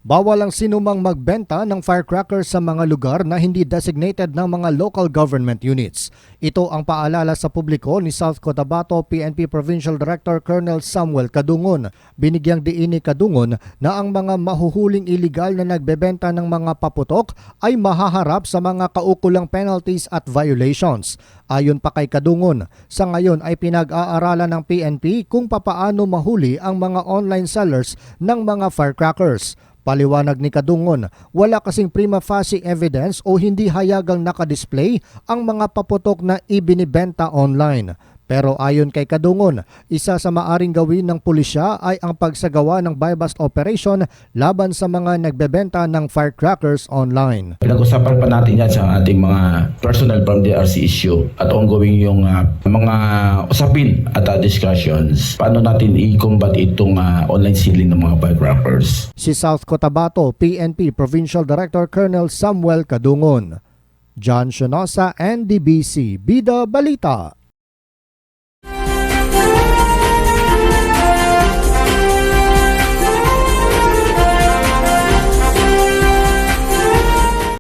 Bawal ang sinumang magbenta ng firecrackers sa mga lugar na hindi designated ng mga local government units. Ito ang paalala sa publiko ni South Cotabato PNP Provincial Director Colonel Samuel Kadungon. Binigyang diin ni Kadungon na ang mga mahuhuling iligal na nagbebenta ng mga paputok ay mahaharap sa mga kaukulang penalties at violations. Ayon pa kay Kadungon, sa ngayon ay pinag-aaralan ng PNP kung papaano mahuli ang mga online sellers ng mga firecrackers. Paliwanag ni Kadungon, wala kasing prima facie evidence o hindi hayagang nakadisplay ang mga paputok na ibinibenta online. Pero ayon kay Kadungon, isa sa maaring gawin ng pulisya ay ang pagsagawa ng buy-bust operation laban sa mga nagbebenta ng firecrackers online. Pinag-usapan pa natin yan sa ating mga personnel from the RC issue at ongoing yung mga usapin at discussions. Paano natin i-combat itong online selling ng mga firecrackers? Si South Cotabato PNP Provincial Director Colonel Samuel Kadungon. John Sionosa, NDBC, Bida Balita.